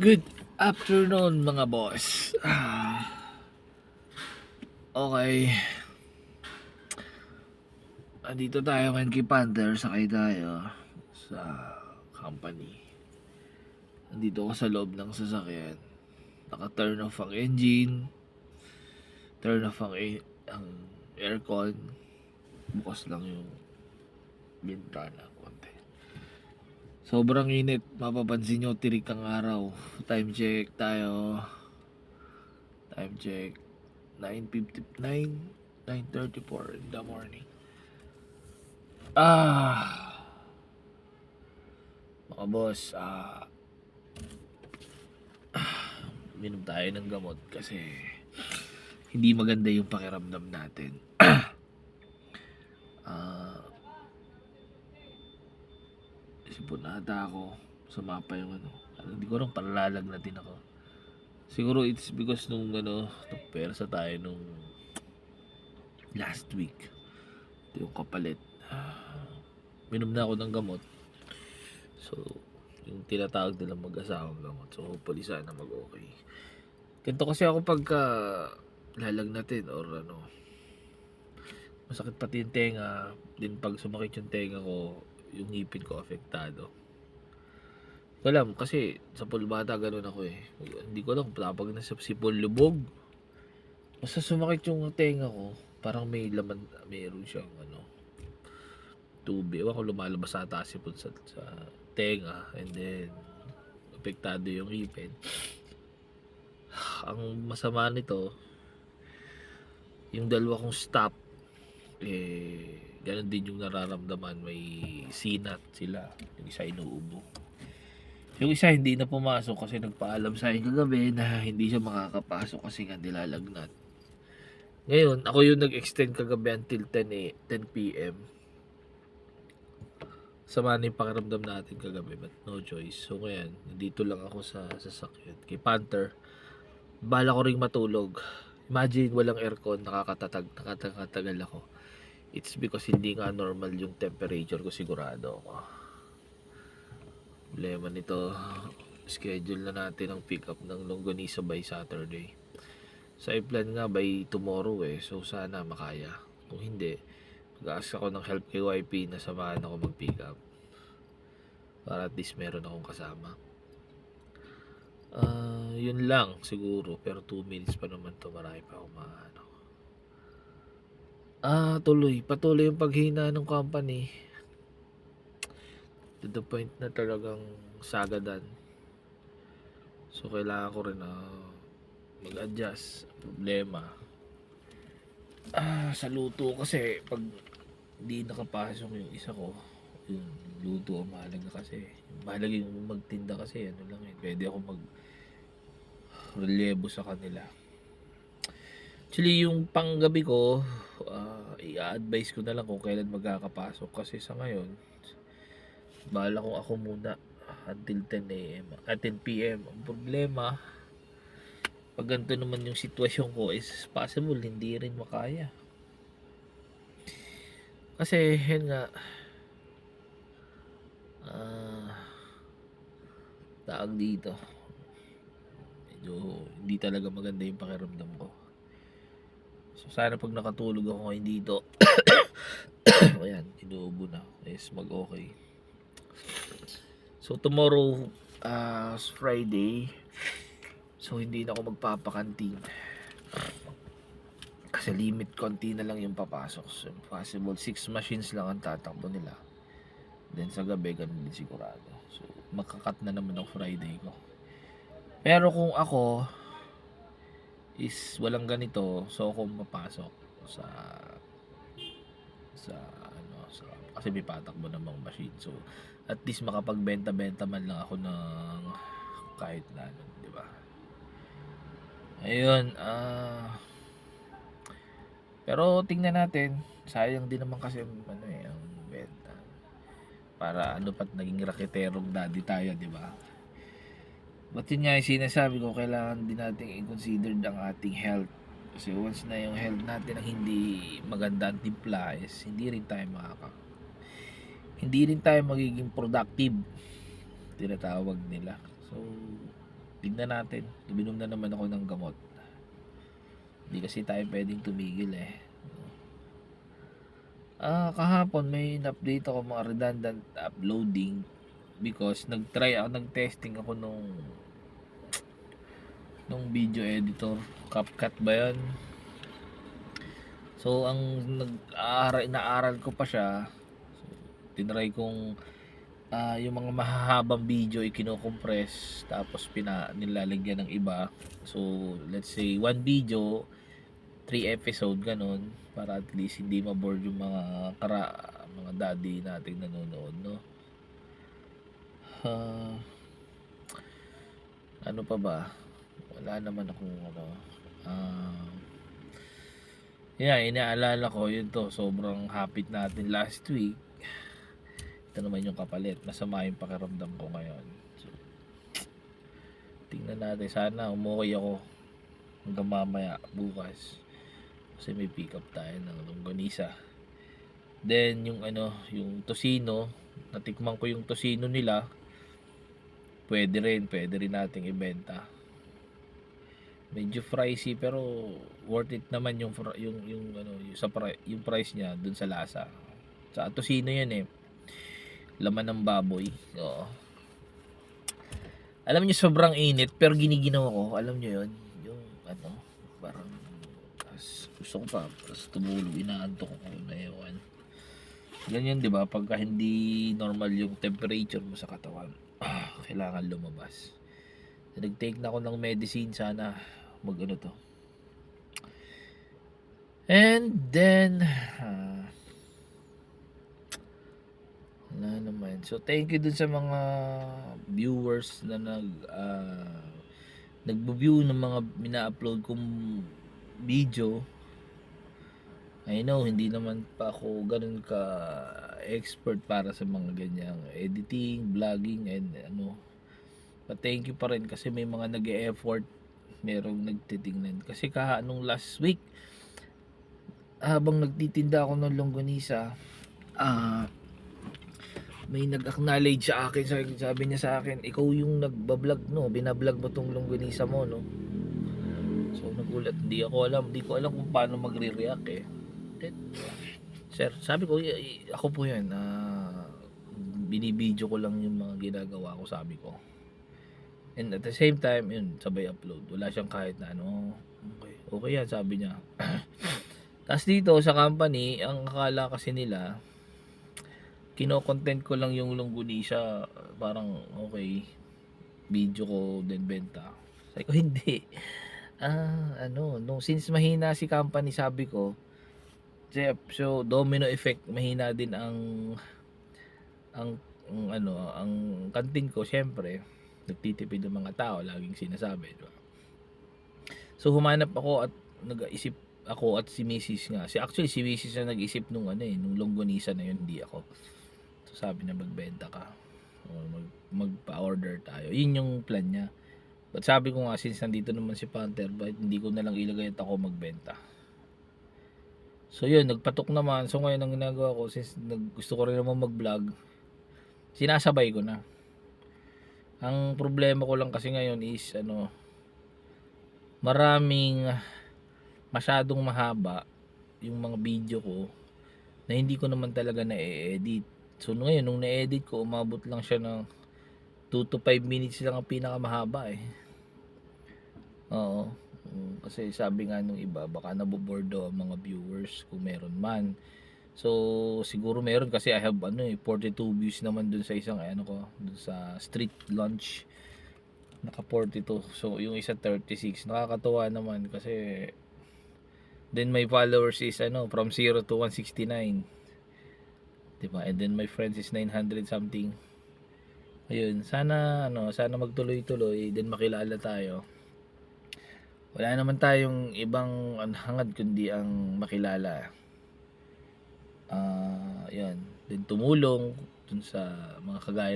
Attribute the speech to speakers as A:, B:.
A: Good afternoon mga boss. Okay. Andito tayo ngayon kay Panther. Sakay tayo sa company. Andito ako sa loob ng sasakyan. Naka-turn off ang engine. Turn off ang aircon. Bukas lang yung bintana. Konti. Sobrang init. Mapapansin nyo, tirik ang araw. Time check tayo. Time check. 9:59, 9:34 in the morning. Mga boss, minom tayo ng gamot kasi hindi maganda yung pakiramdam natin. Sipon ata ako, sumapa yung hindi ko rin natin ako. Siguro it's because nung nagpersa tayo nung last week. Ito yung kapalit. Minom na ako ng gamot. So, yung tinatawag nilang mag-asawang gamot. So, hopefully sana mag-okay. Ganito kasi ako pagka lalagnatin or masakit pati yung tenga. Din pag sumakit yung tenga ko, yung ngipin ko apektado. Alam, kasi sa pulbata ganun ako eh. Hindi ko alam kapag nasa sipon lubog. Basta sumakit yung tenga ko, parang may laman, mayroon siyang tubig. Ewan ko lumalabas ata sipon sa tenga and then apektado yung ngipin. Ang masama nito, yung dalawa kong stop, ganun din yung nararamdaman. May sinat sila. Yung isa inuubo. Yung isa hindi na pumasok kasi nagpaalam sa akin kagabi na hindi siya makakapasok kasi nga nilalagnat. Ngayon, ako yung nag-extend kagabi until 10 p.m. Sama na yung pakiramdam natin kagabi but no choice. So ngayon, nandito lang ako sa sasakyan kay Panther. Bala ko ring matulog. Imagine walang aircon, nakakatagal ako. It's because hindi nga normal yung temperature ko, sigurado ako. Problema nito, schedule na natin ang pick up ng Longganisa by Saturday. Sa plan nga by tomorrow so sana makaya. Kung hindi, mag-ask ako ng help kay YP na samahan ako mag-pick up. Para at least meron akong kasama. Yun lang siguro, pero 2 minutes pa naman to, marami pa akong patuloy yung paghina ng company. To the point na talagang sagadan. So kailangan ko rin mag-adjust. Problema sa luto kasi pag hindi nakapasok yung isa ko, yung luto ang mahalaga kasi. Mahalaga yung magtinda kasi pwede ako mag relievo sa kanila. Actually yung panggabi ko, i-advise ko na lang kung kailan magkakapasok kasi sa ngayon bahala kung ako muna until 10 p.m. Ang problema, pag ganito naman yung sitwasyon ko, is possible hindi rin makaya. Kasi yun nga, tawag dito, medyo hindi talaga maganda yung pakiramdam ko. So sana pag nakatulog ako ngayon dito, ayan, inuubo na, is mag-okay. So tomorrow Friday, so hindi na ako magpapakantin kasi limit konti na lang yung papasok. So possible 6 machines lang ang tatakbo nila. Then sa gabi ganun din sigurado. So makakat na naman ang Friday ko. Pero kung ako is walang ganito, so ako mapasok sa kasi may patakbo namang machine. So at least makapagbenta-benta man lang ako ng kahit na di ba? Ayun, pero tingnan natin. Sayang din naman kasi ang benta. Para pat naging raketerong daddy tayo, di ba? But yun nga yung sinasabi ko, kailangan din natin i-consider ang ating health. Kasi once na yung health natin ang hindi maganda ang timpla, hindi rin tayo hindi rin tayo magiging productive, tinatawag nila. So tignan natin. Uminom na naman ako ng gamot. Hindi kasi tayo pwedeng tumigil eh. Kahapon may in-update ako mga redundant uploading because nag-testing ako nung video editor. CapCut ba yan? So ang inaaral ko pa siya. So, tinry kong yung mga mahahabang video i-compress tapos nilalagyan ng iba. So let's say one video 3 episode ganun para at least hindi ma-bored yung mga daddy nating nanonood, no? Ano pa ba? Wala naman akong inaalala ko yun to, sobrang hapit natin last week. Ito naman yung kapalit, masama yung pakiramdam ko ngayon. So, tingnan natin, sana umuwi ako hanggang mamaya bukas kasi may pick up tayo ng longganisa. Then yung yung tocino, natikman ko yung tocino nila, pwede rin nating ibenta. Medyo pricey pero worth it naman yung price niya dun sa lasa. Sa tocino yan eh, laman ng baboy. Oo. Alam niyo sobrang init pero giniginaw ko, alam niyo yun, yung parang gusto ko pa tapos tumulog, inaantok ko na ewan. Ganyan 'di ba, pagka hindi normal yung temperature mo sa katawan, kailangan lumabas. So, nag-take na ako ng medicine, sana to. And then wala naman. So thank you dun sa mga viewers na nagbo-view ng mga mina-upload kong video. I know hindi naman pa ako ganun ka expert para sa mga ganyang editing, vlogging and but thank you pa rin kasi may mga nag-e-effort, merong nagtitingnan. Kasi nung last week habang nagtitinda ako ng longganisa, may nag-acknowledge sa akin, sabi niya sa akin, ikaw yung nagbablog, no? Binablog mo tong longganisa mo, no? So nagulat, hindi ko alam kung paano magre-react eh. Then, sir, sabi ko, ako po yun, binibideo ko lang yung mga ginagawa ko, sabi ko. And at the same time, yun, sabay upload. Wala siyang kahit na okay yan, sabi niya. Tapos dito sa company, ang akala kasi nila, kino-content ko lang yung longganisa, parang okay, video ko then benta. Sabi ko hindi. Since mahina si company, sabi ko, Jeff, so domino effect, mahina din ang kantin ko, syempre nagtitipid ng mga tao, laging sinasabi, diba? So humanap ako at nag-isip ako at si Mrs. nga. Actually si Mrs. na nag-isip nung longganisa na yun, hindi ako. So sabi na magbenta ka o magpa-order tayo. Yun yung plan niya. But sabi ko nga, since nandito naman si Panther, bakit hindi ko na lang ilagay at ako magbenta? So yun, nagpatok naman. So ngayon ang ginagawa ko, since gusto ko rin naman mag-vlog, sinasabay ko na. Ang problema ko lang kasi ngayon is masyadong mahaba yung mga video ko na hindi ko naman talaga na-edit. So ngayon nung na-edit ko, umabot lang siya ng 2 to 5 minutes lang ang pinakamahaba eh. Oo. Kasi sabi nga nung iba, baka naboboard daw ang mga viewers kung meron man. So siguro meron kasi I have 42 views naman dun sa isang dun sa street lunch, naka 42. So yung isa 36. Nakakatuwa naman kasi then my followers is from 0 to 169, diba? And then my friends is 900 something. Ayun, sana magtuloy-tuloy, then makilala tayo. Wala naman tayong ibang hangad kundi ang makilala. Yan, then tumulong dun sa mga kagaya